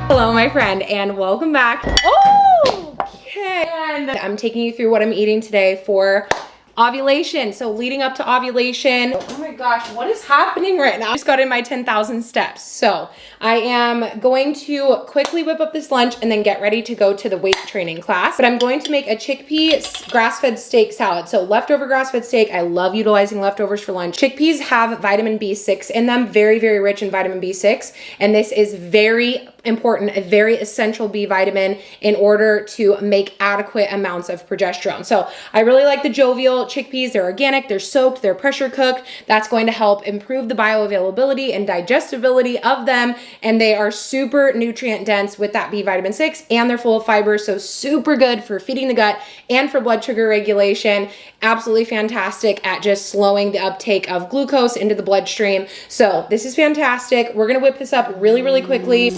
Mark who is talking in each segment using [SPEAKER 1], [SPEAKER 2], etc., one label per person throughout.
[SPEAKER 1] Hello, my friend, and welcome back. Oh, okay. And I'm taking you through what I'm eating today for ovulation. So leading up to ovulation, oh my gosh, what is happening right now? I just got in my 10,000 steps. So I am going to quickly whip up this lunch and then get ready to go to the weight training class. But I'm going to make a chickpea grass-fed steak salad. So leftover grass-fed steak, I love utilizing leftovers for lunch. Chickpeas have vitamin B6 in them, very, very rich in vitamin B6. And this is very important, a very essential B vitamin in order to make adequate amounts of progesterone. So I really like the Jovial chickpeas. They're organic, they're soaked, they're pressure cooked. That's going to help improve the bioavailability and digestibility of them. And they are super nutrient dense with that B vitamin 6, and they're full of fiber. So super good for feeding the gut and for blood sugar regulation. Absolutely fantastic at just slowing the uptake of glucose into the bloodstream. So this is fantastic. We're gonna whip this up really, really quickly.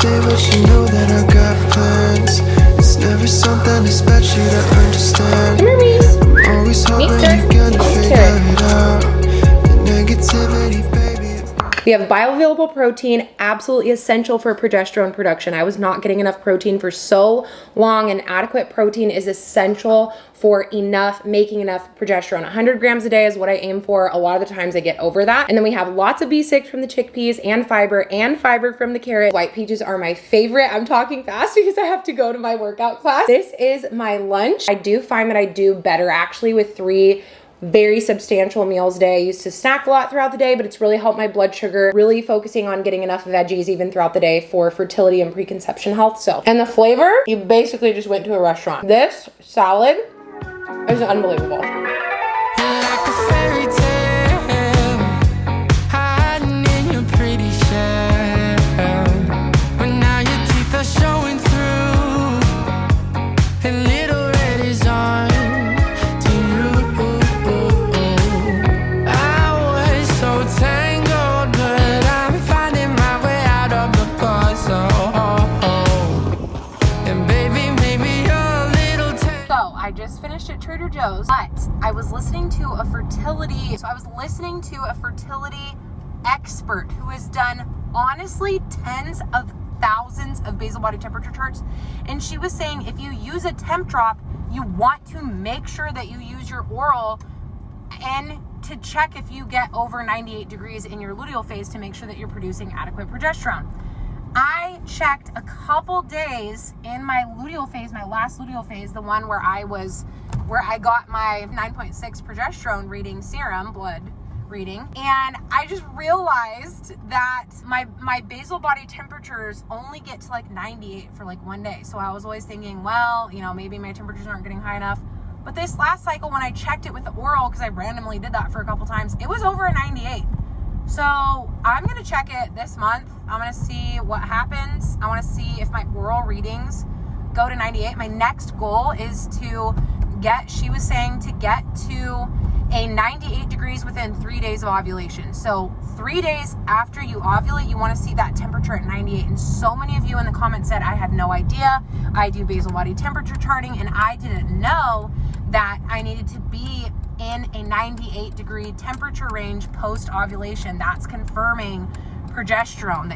[SPEAKER 2] But you know that I got plans. It's never something expect you to understand. I'm always hoping you're gonna figure it out. The negativity, baby.
[SPEAKER 1] We have bioavailable protein, absolutely essential for progesterone production. I was not getting enough protein for so long, and adequate protein is essential for making enough progesterone. 100 grams a day is what I aim for. A lot of the times I get over that. And then we have lots of B6 from the chickpeas and fiber from the carrot. White peaches are my favorite. I'm talking fast because I have to go to my workout class. This is my lunch. I do find that I do better actually with 3 very substantial meals a day. I used to snack a lot throughout the day, but it's really helped my blood sugar, really focusing on getting enough veggies even throughout the day for fertility and preconception health. So, and the flavor, you basically just went to a restaurant. This salad is unbelievable. At Trader Joe's, but I was listening to a fertility expert who has done honestly tens of thousands of basal body temperature charts, and she was saying if you use a temp drop, you want to make sure that you use your oral and to check if you get over 98 degrees in your luteal phase to make sure that you're producing adequate progesterone. I checked a couple days in my luteal phase, my last luteal phase, the one where I got my 9.6 progesterone reading, serum blood reading, and I just realized that my basal body temperatures only get to like 98 for like one day. So I was always thinking, well, you know, maybe my temperatures aren't getting high enough. But this last cycle, when I checked it with the oral, because I randomly did that for a couple times, it was over a 98. So I'm going to check it this month. I'm going to see what happens. I want to see if my oral readings go to 98. My next goal is she was saying to get to a 98 degrees within 3 days of ovulation. So 3 days after you ovulate, you want to see that temperature at 98. And so many of you in the comments said, I had no idea. I do basal body temperature charting, and I didn't know that I needed to be in a 98 degree temperature range post ovulation. That's confirming progesterone,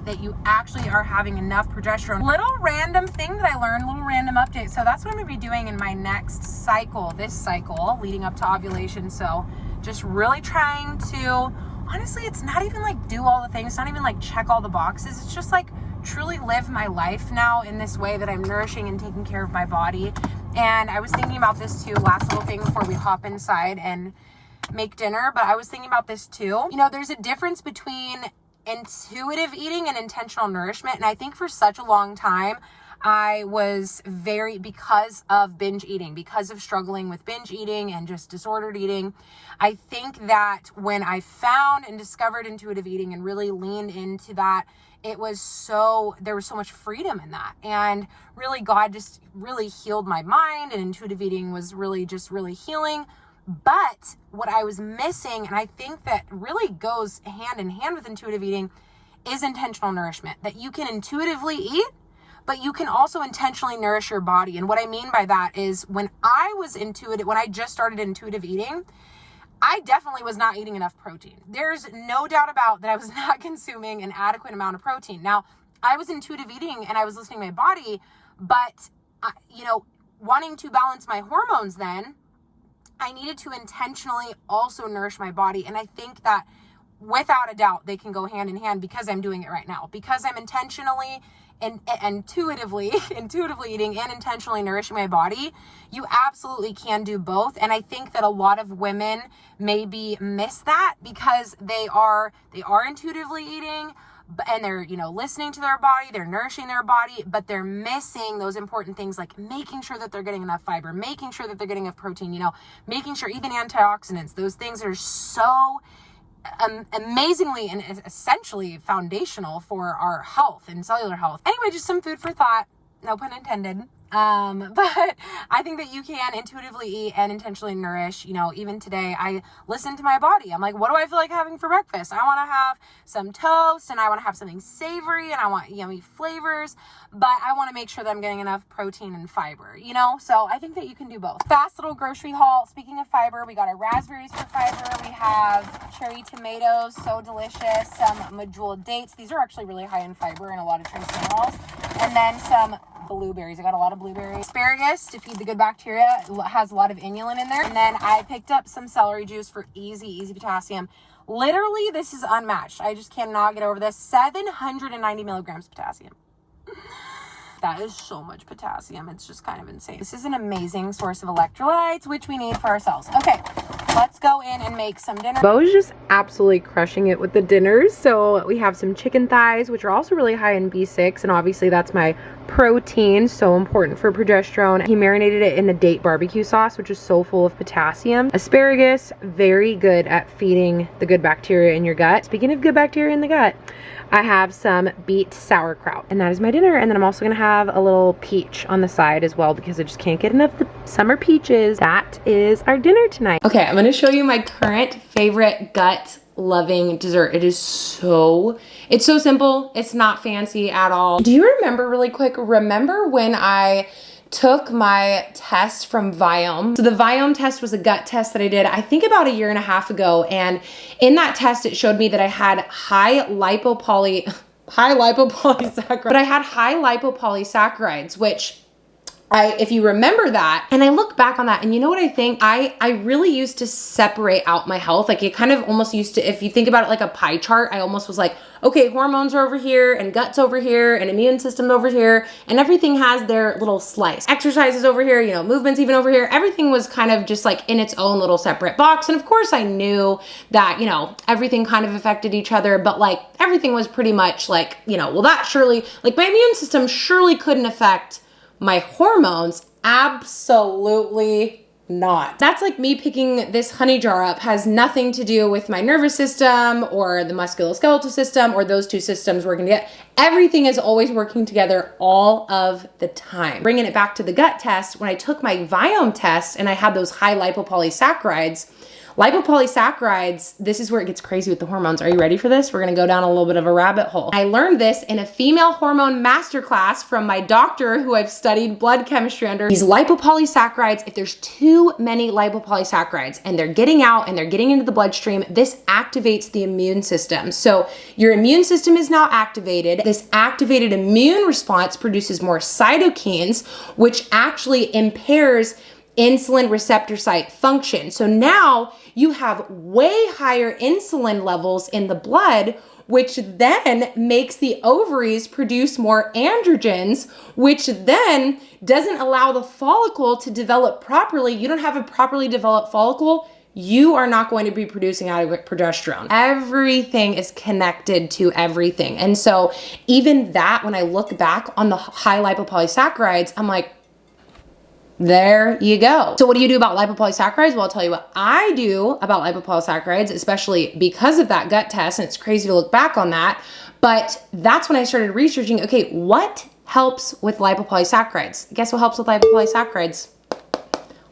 [SPEAKER 1] that you actually are having enough progesterone. Little random thing that I learned, little random update. So that's what I'm gonna be doing in my next cycle, this cycle leading up to ovulation. So just really trying to, honestly, it's not even like do all the things, it's not even like check all the boxes. It's just like truly live my life now in this way that I'm nourishing and taking care of my body. And I was thinking about this too, last little thing before we hop inside and make dinner, but I was thinking about this too. You know, there's a difference between intuitive eating and intentional nourishment. And I think for such a long time, I was because of binge eating, because of struggling with binge eating and just disordered eating. I think that when I found and discovered intuitive eating and really leaned into that, there was so much freedom in that. And really God just really healed my mind, and intuitive eating was really healing. But what I was missing, and I think that really goes hand in hand with intuitive eating, is intentional nourishment. That you can intuitively eat, but you can also intentionally nourish your body. And what I mean by that is when I just started intuitive eating, I definitely was not eating enough protein. There's no doubt about that I was not consuming an adequate amount of protein. Now, I was intuitive eating and I was listening to my body, but wanting to balance my hormones then, I needed to intentionally also nourish my body. And I think that without a doubt, they can go hand in hand because I'm doing it right now, because I'm intentionally and intuitively eating and intentionally nourishing my body. You absolutely can do both. And I think that a lot of women maybe miss that because they are intuitively eating and they're, listening to their body, they're nourishing their body, but they're missing those important things like making sure that they're getting enough fiber, making sure that they're getting enough protein, making sure even antioxidants, those things are so amazingly and essentially foundational for our health and cellular health. Anyway, just some food for thought, no pun intended. But I think that you can intuitively eat and intentionally nourish. Even today, I listen to my body. I'm like, what do I feel like having for breakfast? I want to have some toast and I want to have something savory and I want yummy flavors, but I want to make sure that I'm getting enough protein and fiber, So I think that you can do both. Fast little grocery haul. Speaking of fiber, we got our raspberries for fiber. We have cherry tomatoes, so delicious. Some medjool dates. These are actually really high in fiber and a lot of trace minerals. And then some blueberries. I got a lot of blueberries. Asparagus to feed the good bacteria. It has a lot of inulin in there. And then I picked up some celery juice for easy potassium. Literally, this is unmatched. I just cannot get over this. 790 milligrams potassium. That is so much potassium. It's just kind of insane. This is an amazing source of electrolytes, which we need for ourselves. Okay, let's go in and make some dinner.
[SPEAKER 3] Bo's just absolutely crushing it with the dinners. So we have some chicken thighs, which are also really high in B6. And obviously that's my protein, so important for progesterone. He marinated it in the date barbecue sauce, which is so full of potassium. Asparagus, very good at feeding the good bacteria in your gut. Speaking of good bacteria in the gut, I have some beet sauerkraut, and that is my dinner. And then I'm also gonna have a little peach on the side as well because I just can't get enough of the summer peaches. That is our dinner tonight. Okay, I'm gonna show you my current favorite gut loving dessert. It's so simple. It's not fancy at all. Do you remember remember when I took my test from Viome? So the Viome test was a gut test that I did, I think about 1.5 years ago. And in that test, it showed me that I had high lipopolysaccharides, but I had high lipopolysaccharides, which if you remember that, and I look back on that, and you know what I think? I really used to separate out my health. Like it kind of almost used to, if you think about it like a pie chart, I almost was like, okay, hormones are over here, and guts over here, and immune system over here, and everything has their little slice. Exercises over here, movements even over here. Everything was kind of just like in its own little separate box. And of course I knew that, everything kind of affected each other, but like everything was pretty much like, well, that surely, like my immune system surely couldn't affect my hormones. Absolutely not. That's like me picking this honey jar up has nothing to do with my nervous system or the musculoskeletal system or those two systems working together. Everything is always working together all of the time. Bringing it back to the gut test, when I took my Viome test and I had those high lipopolysaccharides, this is where it gets crazy with the hormones. Are you ready for this? We're gonna go down a little bit of a rabbit hole. I learned this in a female hormone masterclass from my doctor who I've studied blood chemistry under. These lipopolysaccharides, if there's too many lipopolysaccharides and they're getting out and they're getting into the bloodstream, this activates the immune system. So your immune system is now activated. This activated immune response produces more cytokines, which actually impairs insulin receptor site function. So now you have way higher insulin levels in the blood, which then makes the ovaries produce more androgens, which then doesn't allow the follicle to develop properly. You don't have a properly developed follicle, you are not going to be producing adequate progesterone. Everything is connected to everything. And so even that, when I look back on the high lipopolysaccharides, I'm like, there you go. So what do you do about lipopolysaccharides? Well, I'll tell you what I do about lipopolysaccharides, especially because of that gut test, and it's crazy to look back on that, but that's when I started researching, okay, what helps with lipopolysaccharides? Guess what helps with lipopolysaccharides?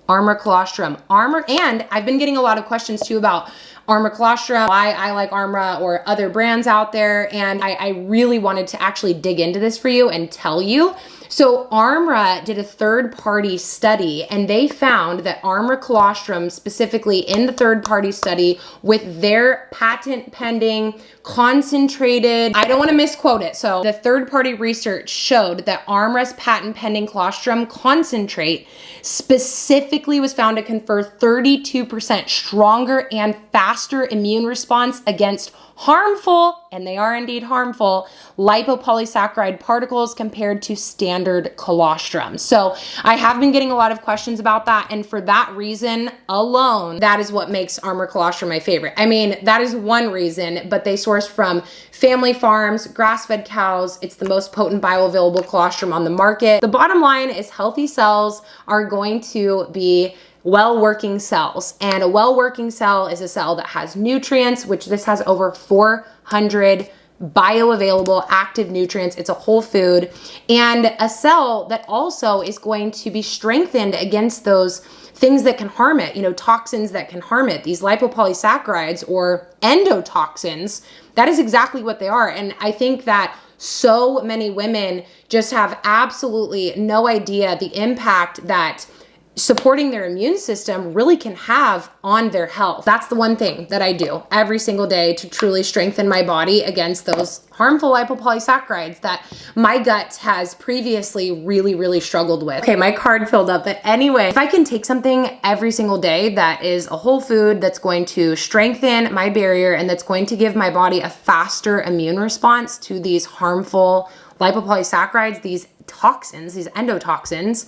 [SPEAKER 3] Armor Colostrum. And I've been getting a lot of questions too about Armor Colostrum, why I like Armra or other brands out there. And I really wanted to actually dig into this for you and tell you. So Armra did a third-party study, and they found that Armor Colostrum, specifically in the third-party study with their patent-pending concentrated, I don't want to misquote it, so the third-party research showed that Armra's patent-pending colostrum concentrate specifically was found to confer 32% stronger and faster immune response against harmful, and they are indeed harmful, lipopolysaccharide particles compared to standard colostrum. So I have been getting a lot of questions about that, and for that reason alone, that is what makes Armor Colostrum my favorite. I mean, that is one reason, but they source from family farms, grass-fed cows. It's the most potent bioavailable colostrum on the market. The bottom line is healthy cells are going to be well-working cells, and a well-working cell is a cell that has nutrients, which this has over 400 bioavailable active nutrients. It's a whole food, and a cell that also is going to be strengthened against those things that can harm it, you know, toxins that can harm it, these lipopolysaccharides or endotoxins. That is exactly what they are. And I think that so many women just have absolutely no idea the impact that supporting their immune system really can have on their health. That's the one thing that I do every single day to truly strengthen my body against those harmful lipopolysaccharides that my gut has previously really struggled with. Okay, my card filled up, but anyway, if I can take something every single day that is a whole food that's going to strengthen my barrier and that's going to give my body a faster immune response to these harmful lipopolysaccharides, these toxins, these endotoxins,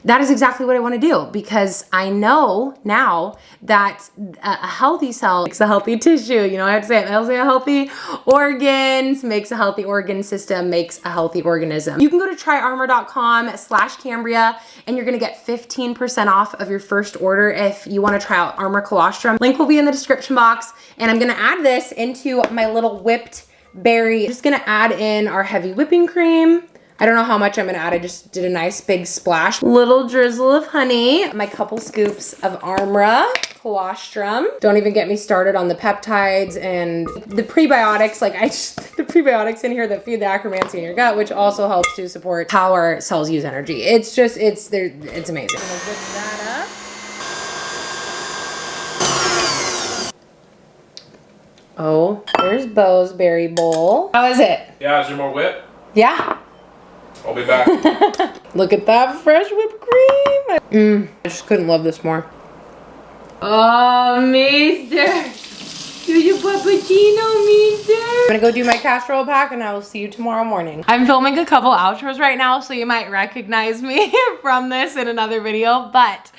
[SPEAKER 3] that is exactly what I want to do, because I know now that a healthy cell makes a healthy tissue. You know, I have to say it. I'll say a healthy organs makes a healthy organ system, makes a healthy organism. You can go to tryarmor.com/Cambria and you're going to get 15% off of your first order if you want to try out Armor Colostrum. Link will be in the description box, and I'm going to add this into my little whipped berry. Just going to add in our heavy whipping cream. I don't know how much I'm gonna add. I just did a nice big splash. Little drizzle of honey. My couple scoops of Armra Colostrum. Don't even get me started on the peptides and the prebiotics. Like the prebiotics in here that feed the acromancy in your gut, which also helps to support how our cells use energy. It's amazing. I'm gonna whip that up. Oh, there's Bo's berry bowl. How is it?
[SPEAKER 4] Yeah, is there more whip?
[SPEAKER 3] Yeah.
[SPEAKER 4] I'll be back.
[SPEAKER 3] Look at that fresh whipped cream. I just couldn't love this more. Oh, mister. Do you puppuccino, mister? I'm gonna go do my castor oil pack and I will see you tomorrow morning. I'm filming a couple outros right now, so you might recognize me from this in another video, but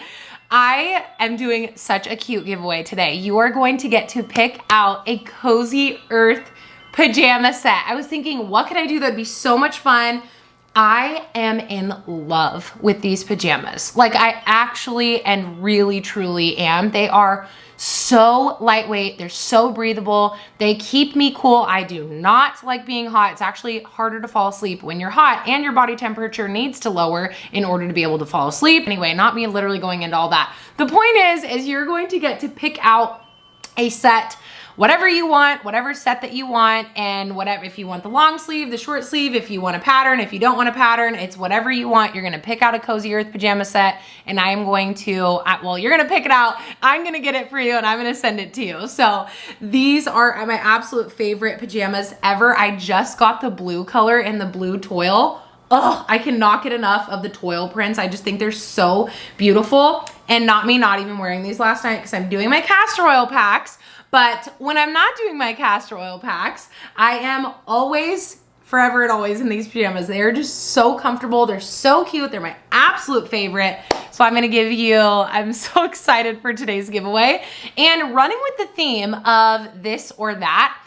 [SPEAKER 3] I am doing such a cute giveaway today. You are going to get to pick out a Cozy Earth pajama set. I was thinking, what could I do that'd be so much fun? I am in love with these pajamas. Like, I actually and really truly am. They are so lightweight. They're so breathable. They keep me cool. I do not like being hot. It's actually harder to fall asleep when you're hot, and your body temperature needs to lower in order to be able to fall asleep. Anyway, not me literally going into all that. The point is you're going to get to pick out a set, whatever you want, whatever set that you want, and whatever, if you want the long sleeve, the short sleeve, if you want a pattern, if you don't want a pattern, it's whatever you want. You're gonna pick out a Cozy Earth pajama set, and I am going to, well, you're gonna pick it out, I'm gonna get it for you, and I'm gonna send it to you. So these are my absolute favorite pajamas ever. I just got the blue color and the blue toil. Oh, I cannot get enough of the toil prints. I just think they're so beautiful. And not even wearing these last night because I'm doing my castor oil packs. But when I'm not doing my castor oil packs, I am always, forever and always in these pajamas. They are just so comfortable. They're so cute. They're my absolute favorite. So I'm gonna give you, I'm so excited for today's giveaway. And running with the theme of this or that,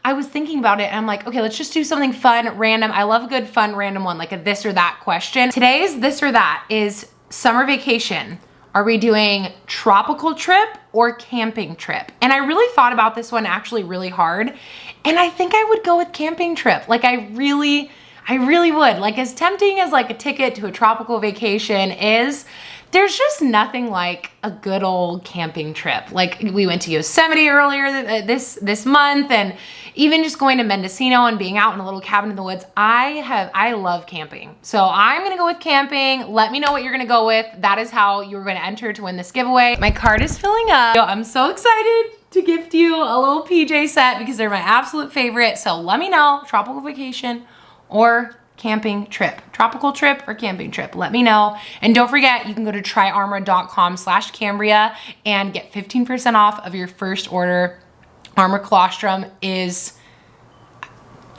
[SPEAKER 3] I was thinking about it and I'm like, okay, let's just do something fun, random. I love a good, fun, random one, like a this or that question. Today's this or that is summer vacation. Are we doing tropical trip or camping trip? And I really thought about this one actually really hard. And I think I would go with camping trip. Like I I really would. Like, as tempting as like a ticket to a tropical vacation is, there's just nothing like a good old camping trip. Like, we went to Yosemite earlier this month, and even just going to Mendocino and being out in a little cabin in the woods. I love camping. So I'm gonna go with camping. Let me know what you're gonna go with. That is how you're gonna enter to win this giveaway. My card is filling up. I'm so excited to gift you a little PJ set because they're my absolute favorite. So let me know, tropical vacation or camping trip, tropical trip or camping trip, let me know. And don't forget, you can go to tryarmor.com/Cambria and get 15% off of your first order. Armor colostrum is,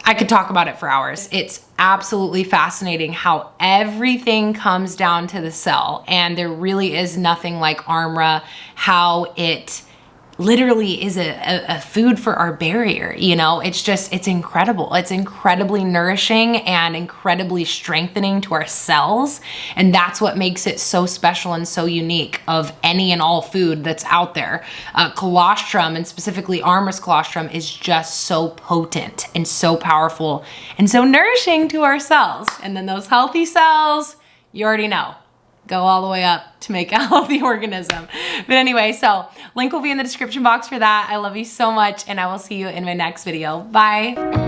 [SPEAKER 3] I could talk about it for hours. It's absolutely fascinating how everything comes down to the cell, and there really is nothing like Armra, how it literally is a food for our barrier, you know? It's incredible. It's incredibly nourishing and incredibly strengthening to our cells. And that's what makes it so special and so unique of any and all food that's out there. Colostrum, and specifically Armor's colostrum, is just so potent and so powerful and so nourishing to our cells. And then those healthy cells, you already know, go all the way up to make a healthy organism. But anyway, so link will be in the description box for that. I love you so much, and I will see you in my next video. Bye.